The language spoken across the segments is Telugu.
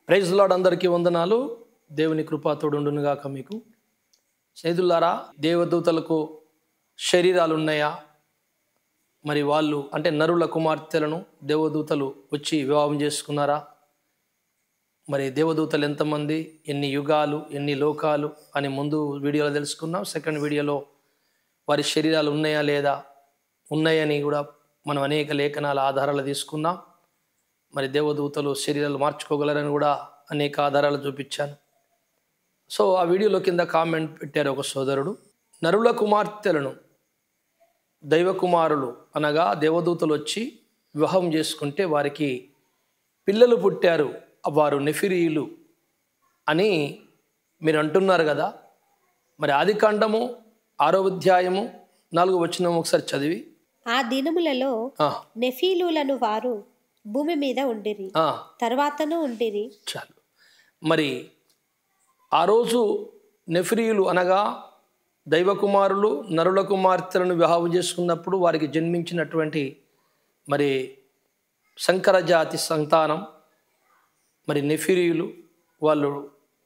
ప్రైజ్ లార్డ్, అందరికీ వందనాలు. దేవుని కృప తోడుండునుగాక మీకు. స్నేహితులారా, దేవదూతలకు శరీరాలు ఉన్నాయా? మరి వాళ్ళు అంటే నరుల కుమార్తెలను దేవదూతలు వచ్చి వివాహం చేసుకున్నారా? మరి దేవదూతలు ఎంతమంది, ఎన్ని యుగాలు, ఎన్ని లోకాలు అని ముందు వీడియోలో తెలుసుకున్నాం. సెకండ్ వీడియోలో వారి శరీరాలు ఉన్నాయా లేదా, ఉన్నాయని కూడా మనం అనేక లేఖనాల ఆధారాలు తీసుకున్నాం. మరి దేవదూతలు శరీరాలు మార్చుకోగలరని కూడా అనేక ఆధారాలు చూపించాను. సో ఆ వీడియోలో కింద కామెంట్ పెట్టారు ఒక సోదరుడు, నరుల కుమార్తెలను దైవ కుమారులు అనగా దేవదూతలు వచ్చి వివాహం చేసుకుంటే వారికి పిల్లలు పుట్టారు, వారు నెఫిరీయులు అని మీరు అంటున్నారు కదా. మరి ఆదికాండము 6వ అధ్యాయము 4వ వచనం ఒకసారి చదివి. ఆ దినములలో నెఫీలులను వారు భూమి మీద ఉండిరి, తర్వాతను ఉండిరి. చాలు. మరి ఆ రోజు నెఫ్రీయులు అనగా దైవ కుమారులు నరుల కుమార్తెలను వివాహం చేసుకున్నప్పుడు వారికి జన్మించినటువంటి మరి సంకర జాతి సంతానం మరి నెఫిరీయులు, వాళ్ళు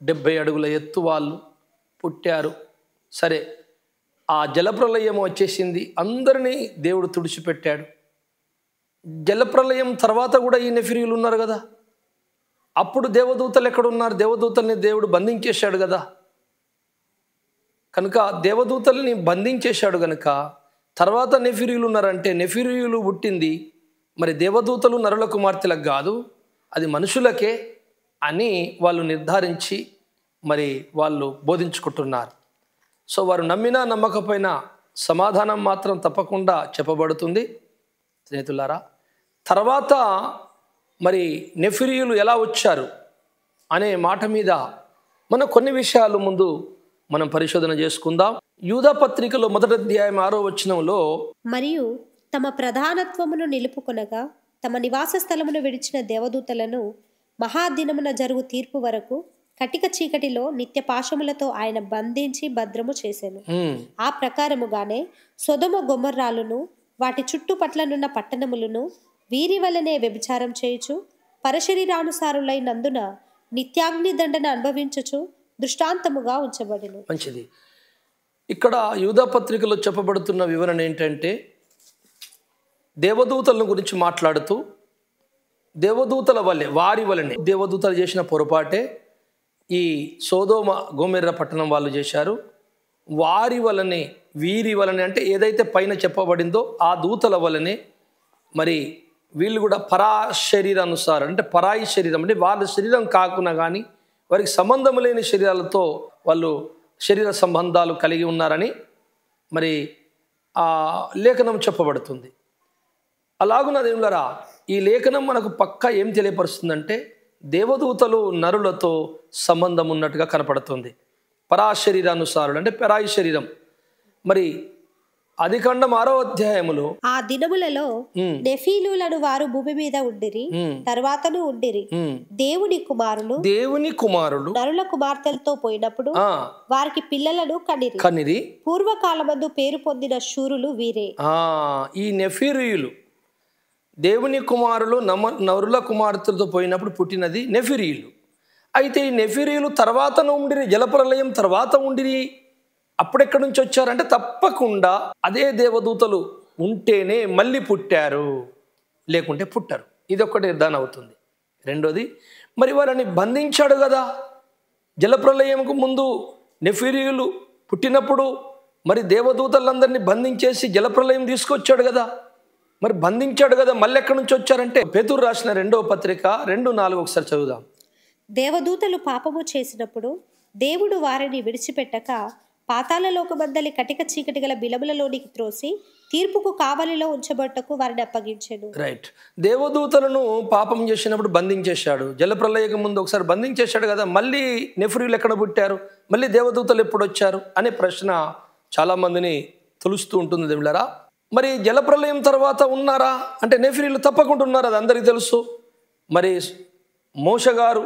70 అడుగుల ఎత్తు వాళ్ళు పుట్టారు. సరే, ఆ జలప్రలయం వచ్చేసింది, అందరినీ దేవుడు తుడిచిపెట్టాడు. జలప్రలయం తర్వాత కూడా ఈ నెఫిరీయులు ఉన్నారు కదా. అప్పుడు దేవదూతలు ఎక్కడున్నారు? దేవదూతల్ని దేవుడు బంధించేశాడు కదా. కనుక దేవదూతల్ని బంధించేశాడు కనుక తర్వాత నెఫిరీయులు ఉన్నారంటే నెఫిరీయులు పుట్టింది మరి దేవదూతలు నరుల కుమార్తెలకు కాదు, అది మనుషులకే అని వాళ్ళు నిర్ధారించి మరి వాళ్ళు బోధించుకుంటున్నారు. సో వారు నమ్మినా నమ్మకపోయినా సమాధానం మాత్రం తప్పకుండా చెప్పబడుతుంది. స్నేహితులారా, తర్వాత మరి నెఫిరీయులు ఎలా వచ్చారు అనే మాట మీద మనం కొన్ని విషయాలు ముందు మనం పరిశోధన చేసుకుందాం. యూదా పత్రికలో 1వ అధ్యాయం 6వ వచనంలో, మరియు తమ ప్రధానత్వమును నిలుపుకొనగా తమ నివాస స్థలమును విడిచిన దేవదూతలను మహాదినమున జరుగు తీర్పు వరకు కటిక చీకటిలో నిత్య పాశములతో ఆయన బంధించి భద్రము చేసెను. ఆ ప్రకారముగానే సొదొమ గొమొర్రాలను వాటి చుట్టుపట్లనున్న పట్టణములను వీరి వలనే వ్యభిచారం చేయుచు పరశరీరానుసారులైనందున నిత్యాగ్ని దండన అనుభవించుచు దృష్టాంతముగా ఉంచబడిను. మంచిది. ఇక్కడ యూదా పత్రికలో చెప్పబడుతున్న వివరణ ఏంటంటే, దేవదూతల గురించి మాట్లాడుతూ దేవదూతల వల్లే, వారి వలనే దేవదూతలు చేసిన పొరపాటే ఈ సోదోమ గోమెర్ర పట్టణం వాళ్ళు చేశారు. వారి వలనే, వీరి వలనే అంటే ఏదైతే పైన చెప్పబడిందో ఆ దూతల వలనే మరి వీళ్ళు కూడా పరాశరీరానుసారం అంటే పరాయి శరీరం అంటే వాళ్ళ శరీరం కాకుండా కానీ వారికి సంబంధం లేని శరీరాలతో వాళ్ళు శరీర సంబంధాలు కలిగి ఉన్నారని మరి ఆ లేఖనం చెప్పబడుతుంది. అలాగున దేవులారా, ఈ లేఖనం మనకు పక్కా ఏం తెలియపరుస్తుందంటే దేవదూతలు నరులతో సంబంధం ఉన్నట్టుగా కనపడుతుంది. పరాశరీరానుసారులు అంటే పరాయి శరీరం. మరి ఆదికాండం 6వ అధ్యాయములో, ఆ దినములలో నెఫీలులను వారు భూమి మీద ఉండిరి, తర్వాతను ఉండిరి. దేవుని కుమారులు నరుల కుమార్తెలతో పోయినప్పుడు వారికి పిల్లలను కనిరి. పూర్వకాలమందు పేరు పొందిన శూరులు వీరే. ఈ నెఫిరీయులు దేవుని కుమారులు నరుల కుమార్తెలతో పోయినప్పుడు పుట్టినది నెఫిరీయులు. అయితే ఈ నెఫిరీయులు తర్వాత ఉండిరి, జలప్రలయం తర్వాత ఉండిరి. అప్పుడెక్కడి నుంచి వచ్చారంటే తప్పకుండా అదే దేవదూతలు ఉంటేనే మళ్ళీ పుట్టారు, లేకుంటే పుట్టారు. ఇది ఒక్కటి నిర్ధారణ అవుతుంది. రెండోది, మరి వారిని బంధించాడు కదా. జలప్రలయంకు ముందు నెఫిరీయులు పుట్టినప్పుడు మరి దేవదూతలందరినీ బంధించేసి జలప్రలయం తీసుకొచ్చాడు కదా. మరి బంధించాడు కదా, మళ్ళీ ఎక్కడి నుంచి వచ్చారంటే పేతురు రాసిన 2వ పత్రిక 2:4 ఒకసారి చదువుదాం. దేవదూతలు పాపము చేసినప్పుడు దేవుడు వారిని విడిచిపెట్టక పాతాళలోకమందలి కటిక చీకటి గల బిలములలోనికి త్రోసి తీర్పుకు కావలిలో ఉంచబట్టకు వారిని అప్పగించెను. రైట్. దేవదూతలను పాపం చేసినప్పుడు బంధించేశాడు. జలప్రలయకు ముందు ఒకసారి బంధించేశాడు కదా, మళ్ళీ నెఫ్రీయులు ఎక్కడ పుట్టారు, మళ్ళీ దేవదూతలు ఎప్పుడు వచ్చారు అనే ప్రశ్న చాలామందిని తొలుస్తూ ఉంటుంది దేవులారా. మరి జలప్రలయం తర్వాత ఉన్నారా అంటే నెఫ్రీయులు తప్పకుండా ఉన్నారు, అది అందరికీ తెలుసు. మరి మోషే గారు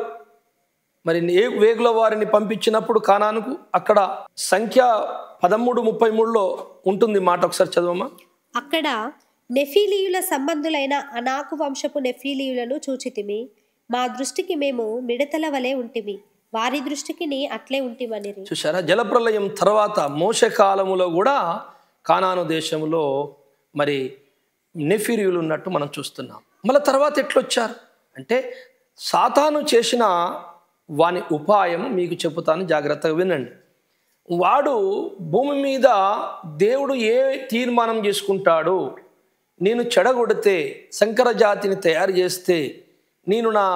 మరి వేగుల వారిని పంపించినప్పుడు కానానుకు అక్కడ సంఖ్య 13:33లో ఉంటుంది మాట, ఒకసారి చదవమ్మా. అక్కడ నెఫీలీయుల సంబంధులైన అనాకు వంశపు నెఫీలీయులను చూచితిమి. మా దృష్టికి మేము మిడతల వలె ఉంటిమి, వారి దృష్టికి అట్లే ఉంటిమనిరి. చూసారా, జలప్రలయం తర్వాత మోషే కాలములో కూడా కానాను దేశంలో మరి నెఫిరీయులు ఉన్నట్టు మనం చూస్తున్నాం. మళ్ళీ తర్వాత ఎట్లొచ్చారు అంటే, సాతాను చేసిన వాని ఉపాయం మీకు చెబుతాను, జాగ్రత్తగా వినండి. వాడు భూమి మీద దేవుడు ఏ తీర్మానం చేసుకుంటాడు, నేను చెడగొడితే, సంకర జాతిని తయారు చేస్తే, నేను నా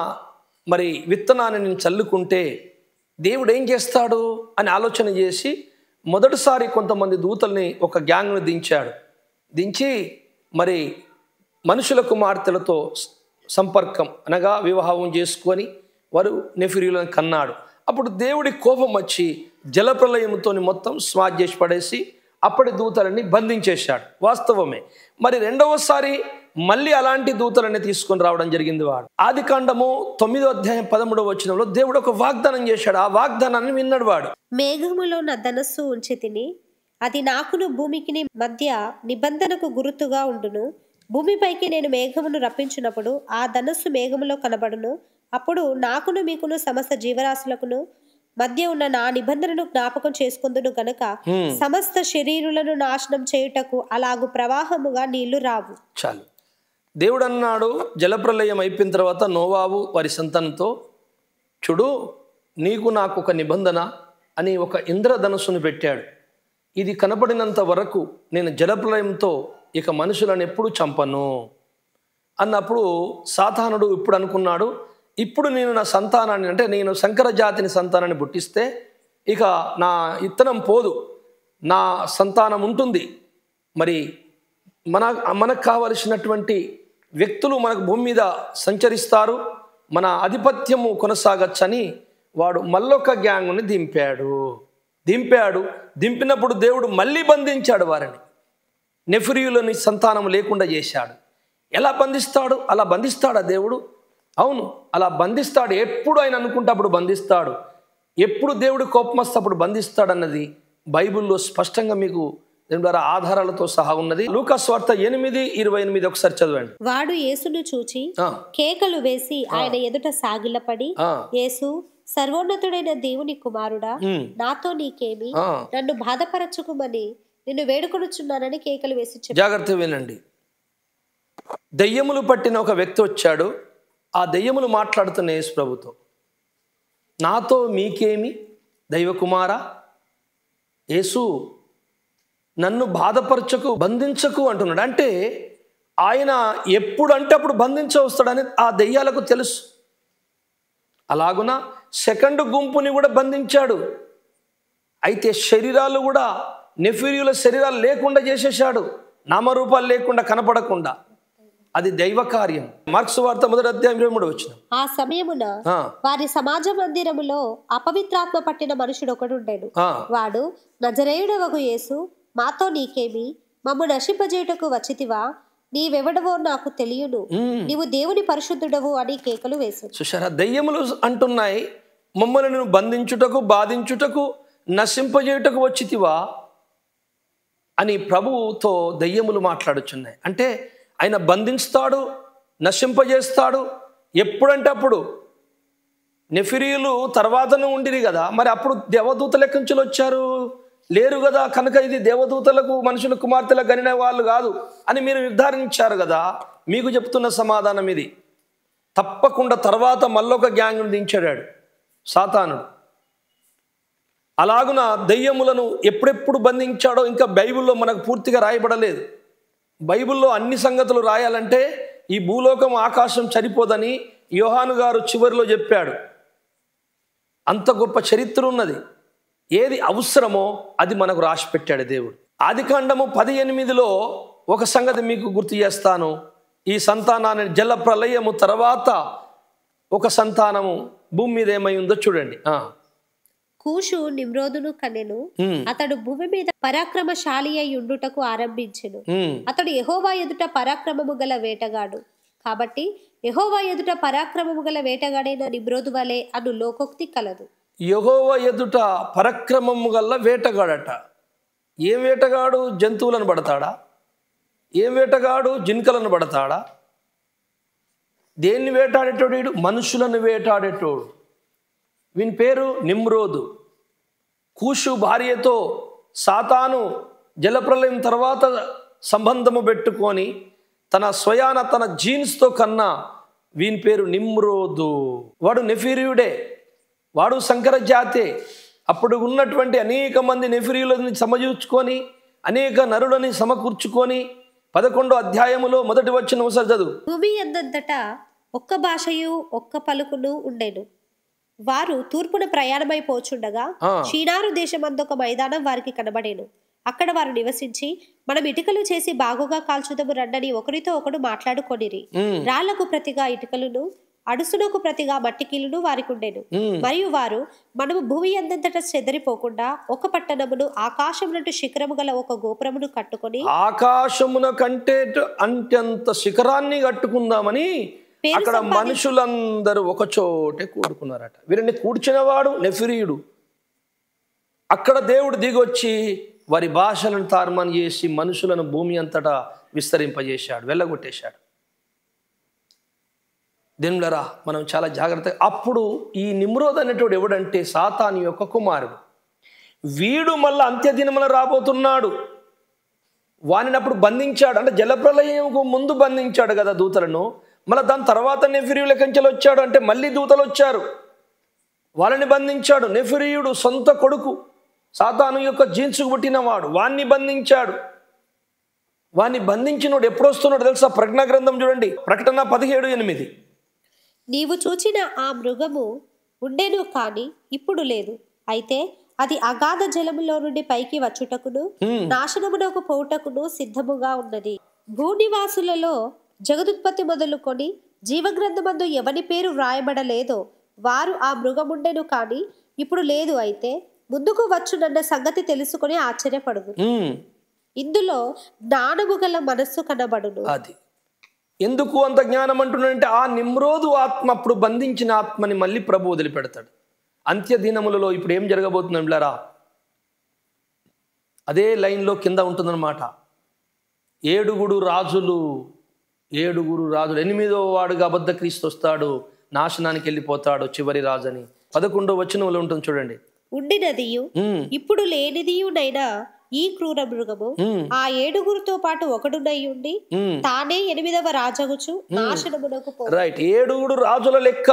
మరి విత్తనాన్ని నేను చల్లుకుంటే దేవుడు ఏం చేస్తాడు అని ఆలోచన చేసి మొదటిసారి కొంతమంది దూతల్ని ఒక గ్యాంగ్ను దించాడు. దించి మరి మనుషుల కుమార్తెలతో సంపర్కం అనగా వివాహం చేసుకొని వారు నెఫిరీయులను కన్నాడు. అప్పుడు దేవుడి కోపం వచ్చి జలప్రలయంతో మొత్తం స్మాష్ చేసి పడేసి అప్పటి దూతలని బంధించేశాడు. వాస్తవమే. మరి రెండవసారి మళ్ళీ అలాంటి దూతలని తీసుకొని రావడం జరిగింది. వాడు ఆదికాండము 9వ అధ్యాయం 13వ వచనంలో దేవుడు ఒక వాగ్దానం చేశాడు. ఆ వాగ్దానాన్ని విన్నాడు వాడు. మేఘములో నా ధనస్సు ఉంచి తిని, అది నాకును భూమికి మధ్య నిబంధనకు గుర్తుగా ఉండును. భూమిపైకి నేను మేఘమును రప్పించినప్పుడు ఆ ధనస్సు మేఘములో కనబడును. అప్పుడు నాకును మీకును సమస్త జీవరాశులకును మధ్య ఉన్న నా నిబంధనను జ్ఞాపకం చేసుకుందును గనుక సమస్త శరీరులను నాశనం చేయుటకు అలాగు ప్రవాహముగా నీళ్లు రావు. చాలు. దేవుడు అన్నాడు జలప్రలయం అయిపోయిన తర్వాత నోవాహు వారి సంతానంతో, చూడు నీకు నాకు ఒక నిబంధన అని ఒక ఇంద్రధనుస్సును పెట్టాడు. ఇది కనపడినంత వరకు నేను జలప్రలయంతో ఇక మనుషులను ఎప్పుడు చంపను అన్నప్పుడు సాతానుడు ఇప్పుడు అనుకున్నాడు, ఇప్పుడు నేను నా సంతానాన్ని అంటే నేను సంకర జాతిని సంతానాన్ని పుట్టిస్తే ఇక నా ఇత్తనం పోదు, నా సంతానం ఉంటుంది. మరి మనకు కావలసినటువంటి వ్యక్తులు మనకు భూమి మీద సంచరిస్తారు, మన ఆధిపత్యము కొనసాగచ్చని వాడు మళ్ళొక గ్యాంగ్ని దింపినప్పుడు దేవుడు మళ్ళీ బంధించాడు వారిని. నెఫిరీయులని సంతానం లేకుండా చేశాడు. ఎలా బంధిస్తాడు? అలా బంధిస్తాడా దేవుడు? అవును, అలా బంధిస్తాడు. ఎప్పుడు ఆయన అనుకుంటే అప్పుడు బంధిస్తాడు. ఎప్పుడు దేవుడు కోపం వస్తే అప్పుడు బంధిస్తాడన్నది బైబిల్లో స్పష్టంగా మీకు దీని ద్వారా ఆధారాలతో సహా ఉన్నది. లూకా సువార్త 8:28 ఒకసారి చదవండి. వాడు యేసును చూచి కేకలు వేసి ఆయన ఎదుట సాగిలపడి, యేసు సర్వోన్నతుడైన దేవుని కుమారుడా, నాతో నీకేమి, నన్ను బాధపరచుకుమని నిన్ను వేడుకొనుచున్నానని కేకలు వేసి చెప్పాడు. జాగ్రత్త వినండి. దెయ్యములు పట్టిన ఒక వ్యక్తి వచ్చాడు. ఆ దెయ్యములు మాట్లాడుతున్న యేసు ప్రభుతో, నాతో మీకేమి దైవకుమారా, యేసు నన్ను బాధపరచకు, బంధించకు అంటున్నాడు. అంటే ఆయన ఎప్పుడు అంటే అప్పుడు బంధించవస్తాడని ఆ దెయ్యాలకు తెలుసు. అలాగున సెకండ్ గుంపుని కూడా బంధించాడు. అయితే శరీరాలు కూడా నెఫిరీయుల శరీరాలు లేకుండా చేసేసాడు, నామరూపాలు లేకుండా, కనపడకుండా. అది దైవ కార్యం. మార్కు సువార్త 1వ అధ్యాయం 23వ వచనం. ఆ సమయమున వారి సమాజ మందిరములో అపవిత్రాత్మ పట్టిన మనుషుడు ఒకడుండెను. వాడు, నజరేయుడవగు యేసు, మాతో నీకేమి, మమ్ము నశింపజేయుటకు వచ్చితివా, నీవెవడవో నాకు తెలియను, నీవు దేవుని పరిశుద్ధుడవు అని కేకలు వేశాడు. చూశారా, దెయ్యములు అంటున్నాయి, మమ్మల్ని నువ్వు బంధించుటకు, బాధించుటకు, నశింపజేయుటకు వచ్చితివా అని ప్రభువుతో దెయ్యములు మాట్లాడుచున్నాయి. అంటే ఆయన బంధిస్తాడు, నశింపజేస్తాడు. ఎప్పుడంటే అప్పుడు. నెఫిరీయులు తర్వాతనే ఉండిరి కదా, మరి అప్పుడు దేవదూతలు ఎక్కడి నుంచి వచ్చారు? లేరు కదా. కనుక ఇది దేవదూతలకు, మనుషుల కుమార్తెలకు గనిన వాళ్ళు కాదు అని మీరు నిర్ధారించారు కదా. మీకు చెప్తున్న సమాధానం ఇది. తప్పకుండా తర్వాత మళ్ళొక గ్యాంగ్ను దించాడు సాతానుడు. అలాగున దెయ్యములను ఎప్పుడెప్పుడు బంధించాడో ఇంకా బైబిల్లో మనకు పూర్తిగా రాయబడలేదు. బైబిల్లో అన్ని సంగతులు రాయాలంటే ఈ భూలోకం, ఆకాశం సరిపోదని యోహాను గారు చివరిలో చెప్పాడు. అంత గొప్ప చరిత్ర ఉన్నది. ఏది అవసరమో అది మనకు రాసి పెట్టాడు దేవుడు. ఆదికాండము 18లో ఒక సంగతి మీకు గుర్తు చేస్తాను. ఈ సంతానాన్ని జల ప్రళయము తర్వాత ఒక సంతానము భూమి మీద ఏమై ఉందో చూడండి. కూషు నిమ్రోదును కనెను. అతడు భూమి మీద పరాక్రమశాలి అయి ఉండుటకు ఆరంభించెను. అతడు యెహోవా ఎదుట పరాక్రమము గల వేటగాడు. కాబట్టి యెహోవా ఎదుట పరాక్రమము గల వేటగాడైన నిమ్రోదు వలె అను లోకోక్తి కలదు. యెహోవా ఎదుట పరాక్రమము గల వేటగాడట. ఏం వేటగాడు? జంతువులను పడతాడా? ఏం వేటగాడు? జింకలను పడతాడా? దేన్ని వేటాడేటోడు? వీడు మనుషులను వేటాడేటోడు. వీని పేరు నిమ్రోదు. కూషు భార్యతో సాతాను జలప్రలయం తర్వాత సంబంధము పెట్టుకొని తన స్వయాన తన జీన్స్తో కన్నా వీని పేరు నిమ్రోదు. వాడు నెఫిరియుడే, వాడు సంకర జాతే. అప్పుడు ఉన్నటువంటి అనేక మంది నెఫిరీయులని సమజూర్చుకొని అనేక నరులని సమకూర్చుకొని 11వ అధ్యాయములో మొదటి వచనం ఒకసారి చదువు. భూమి యందంతటా ఒక్క భాషయు ఒక్క పలుకును ఉండెను. వారు తూర్పున ప్రయాణమైపోచుండగా షీనారు దేశమందొక మైదానం వారికి కనబడేను. అక్కడ వారు నివసించి, మనం ఇటుకలు చేసి బాగుగా కాల్చుదము రండని ఒకరితో ఒకడు మాట్లాడుకొనిరి. రాళ్లకు ప్రతిగా ఇటుకలను, అడుసునకు ప్రతిగా మట్టికీలును వారికి ఉండెను. మరియు వారు, మనము భూమి అందంతటా చెదరిపోకుండా ఒక పట్టణమును, ఆకాశమునంటు శిఖరము గల ఒక గోపురమును కట్టుకొని, ఆకాశమున కంటే అంత్యంత శిఖరాన్ని కట్టుకుందామని అక్కడ మనుషులందరూ ఒక చోటే కూడుకున్నారట. వీరిని కూర్చున్నవాడు నెఫిరీయుడు. అక్కడ దేవుడు దిగొచ్చి వారి భాషలను తారుమారు చేసి మనుషులను భూమి అంతటా విస్తరింపజేశాడు, వెళ్ళగొట్టేశాడు. దేవులారా, మనం చాలా జాగ్రత్త. అప్పుడు ఈ నిమ్రోద్ అనేటోడు ఎవడంటే సాతాను యొక్క కుమారుడు. వీడు మళ్ళీ అంత్యదినమున రాబోతున్నాడు. వానిని అప్పుడు బంధించాడు. అంటే జలప్రలయంకు ముందు బంధించాడు కదా దూతలను. మళ్ళీ దాని తర్వాత నెఫిరీయుల కంచెలు వచ్చాడు, అంటే మళ్ళీ దూతలు వచ్చారు, వాళ్ళని బంధించాడు. నెఫిరీయుడు సొంత కొడుకు, సాతాను యొక్క జీన్సుకు పుట్టినవాడు, వాణ్ణి బంధించాడు. వాణ్ణి బంధించినోడు ఎప్పుడు వస్తున్నాడు తెలుసా? ప్రకటన గ్రంథం చూడండి, ప్రకటన 17:8. నీవు చూచిన ఆ మృగము ఉండెను కాని ఇప్పుడు లేదు. అయితే అది అగాధ జలములో నుండి పైకి వచ్చుటకును నాశనమునకు పోవుటకును సిద్ధముగా ఉన్నది. భూనివాసులలో జగదుత్పత్తి మొదలుకొని జీవగ్రంథమందు ఎవని పేరు వ్రాయబడలేదో వారు ఆ మృగముండెను కాని ఇప్పుడు లేదు. అయితే ముందుకు వచ్చునన్న సంగతి తెలుసుకొని ఆశ్చర్యపడును. ఇందులో జ్ఞానము గల మనస్సు కనబడును. అది ఎందుకు అంత జ్ఞానం అంటున్నాడంటే ఆ నిమ్రోదు ఆత్మ అప్పుడు బంధించిన ఆత్మని మళ్ళీ ప్రభు వదిలిపెడతాడు. అంత్య దినములలో ఇప్పుడు ఏం జరగబోతుంది అంటారా? అదే లైన్లో కింద ఉంటుందన్నమాట. ఏడుగురు రాజులు 8వ వాడుగా అబద్ధ క్రీస్తు వస్తాడు, నాశనానికి వెళ్ళిపోతాడు, చివరి రాజు అని 11వ వచనంలో ఉంటుంది చూడండి. ఉండినదియు ఇప్పుడు లేనిదియునైనా ఈ క్రూర మృగము ఆ 7గురితో పాటు ఒకడునై ఉండి తానే 8వ రాజగుచు నాశనమునకు పో. రైట్, 7 రాజుల లెక్క.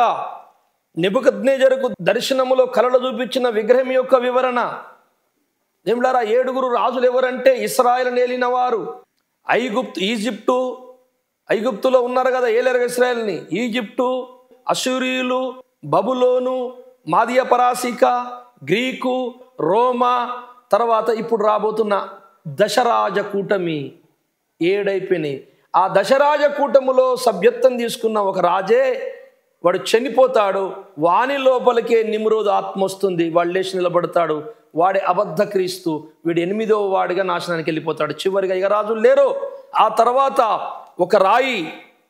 నెబుకద్నెజరుకు దర్శనములో కలలు చూపించిన విగ్రహం యొక్క వివరణ. ఏమిలారా, 7 రాజులు ఎవరంటే ఇశ్రాయేలు నేలిన వారు. ఐగుప్తులో ఉన్నారు కదా, ఏలేరు ఇశ్రాయేల్ని. ఈజిప్టు, అశూరీయులు, బబులోను, మాదియ పరాసిక, గ్రీకు, రోమా, తర్వాత ఇప్పుడు రాబోతున్న దశరాజ కూటమి 7 అయిపోయినాయి. ఆ దశరాజ కూటములో సభ్యత్వం తీసుకున్న ఒక రాజే వాడు చనిపోతాడు. వాని లోపలికే నిమ్రోదు ఆత్మ వస్తుంది, వాడు లేచి నిలబడతాడు. వాడే అబద్ధ క్రీస్తు. వీడు 8వ వాడిగా నాశనానికి వెళ్ళిపోతాడు. చివరిగా ఇక రాజులు లేరు. ఆ తర్వాత ఒక రాయి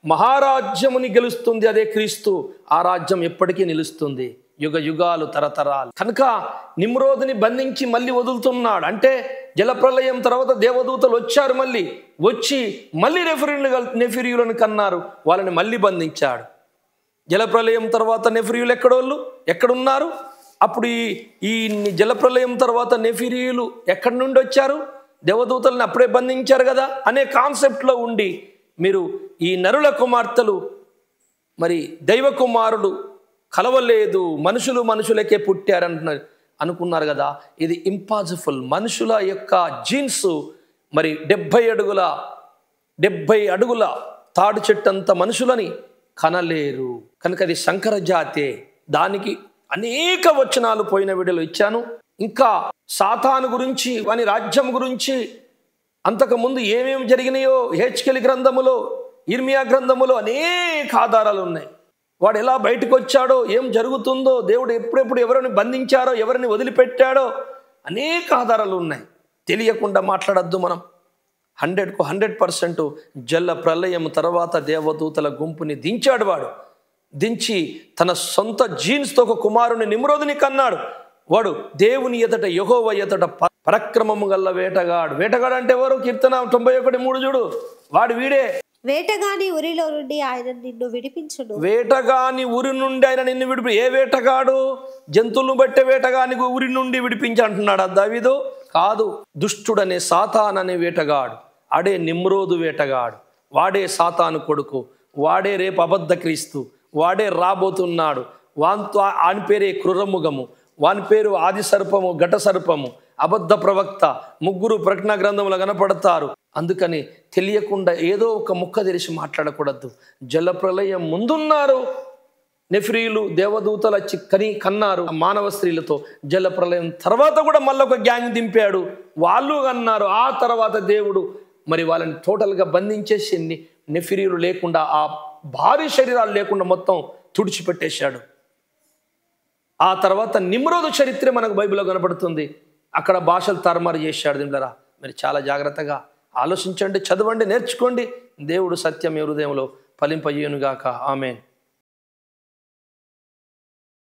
మహారాజ్యముని గెలుస్తుంది, అదే క్రీస్తు. ఆ రాజ్యం ఎప్పటికీ నిలుస్తుంది, యుగ యుగాలు, తరతరాలు. కనుక నిమ్రోదుని బంధించి మళ్ళీ వదులుతున్నాడు. అంటే జలప్రలయం తర్వాత దేవదూతలు వచ్చారు, మళ్ళీ నెఫిరీయులను కన్నారు, వాళ్ళని మళ్ళీ బంధించాడు. జలప్రలయం తర్వాత నెఫిరీయులు ఎక్కడున్నారు? అప్పుడు ఈ జలప్రలయం తర్వాత నెఫిరీయులు ఎక్కడి నుండి వచ్చారు? దేవదూతలను అప్పుడే బంధించారు కదా అనే కాన్సెప్ట్లో ఉండి మీరు ఈ నరుల కుమార్తెలు మరి దైవ కుమారుడు కలవలేదు, మనుషులకే పుట్టారంటున్నారు అనుకున్నారు కదా. ఇది ఇంపాసిబుల్. మనుషుల యొక్క జీన్స్ మరి 70 అడుగుల తాడు చెట్టంత మనుషులని కనలేరు. కనుక అది సంకర జాతే. దానికి అనేక వచనాలు పోయిన వీడియోలో ఇచ్చాను. ఇంకా సాతాను గురించి, వాని రాజ్యం గురించి, అంతకుముందు ఏమేమి జరిగినాయో హెచ్కెలి గ్రంథములో, ఇర్మియా గ్రంథములో అనేక ఆధారాలు ఉన్నాయి. వాడు ఎలా బయటకు వచ్చాడో, ఏం జరుగుతుందో, దేవుడు ఎప్పుడెప్పుడు ఎవరిని బంధించారో, ఎవరిని వదిలిపెట్టాడో అనేక ఆధారాలు ఉన్నాయి. తెలియకుండా మాట్లాడద్దు మనం. 100కు 100% జల ప్రళయం తర్వాత దేవదూతల గుంపుని దించాడు. వాడు దించి తన సొంత జీన్స్తో ఒక కుమారుని నిమ్రోదుని కన్నాడు. వాడు దేవుని ఎదుట, యెహోవా ఎదుట పరాక్రమము గల్ల వేటగాడు. వేటగాడు అంటే ఎవరు? కీర్తన 91:3 చూడు. వీడే వేటగాని ఉరిలో నుండి ఆయన నిన్ను విడిపించును. వేటగాని ఉరి నుండి ఆయన నిన్ను ఏ వేటగాడు? జంతువులను బట్టే వేటగాని ఉరి నుండి విడిపించి అంటున్నాడు దావీదు? కాదు. దుష్టుడనే సాతాన్ అనే వేటగాడు, ఆడే నిమ్రోదు వేటగాడు, వాడే సాతాను కొడుకు, వాడే రేపు అబద్ధ క్రీస్తు, వాడే రాబోతున్నాడు. వానితో ఆయన పేరే క్రూరముఖము, వాని పేరు ఆది సర్పము, ఘట సర్పము, అబద్ధ ప్రవక్త, ముగ్గురు ప్రకటన గ్రంథంలో కనపడతారు. అందుకని తెలియకుండా ఏదో ఒక ముక్క తెరిచి మాట్లాడకూడదు. జలప్రలయం ముందున్నారు నెఫ్రీలు, దేవదూతల కన్నారు మానవ స్త్రీలతో. జలప్రలయం తర్వాత కూడా మళ్ళీ ఒక గ్యాంగ్ దింపాడు, వాళ్ళు అన్నారు. ఆ తర్వాత దేవుడు మరి వాళ్ళని టోటల్గా బంధించేసి నెఫ్రీలు లేకుండా, ఆ భారీ శరీరాలు లేకుండా మొత్తం తుడిచిపెట్టేశాడు. ఆ తర్వాత నిమ్రోదు చరిత్ర మనకు బైబిల్లో కనపడుతుంది. అక్కడ భాషలు తారుమారు చేశాడు. దింలరా మీరు చాలా జాగ్రత్తగా ఆలోచించండి, చదవండి, నేర్చుకోండి. దేవుడు సత్యం మీ హృదయంలో ఫలింపజేయునుగాక. ఆమేన్.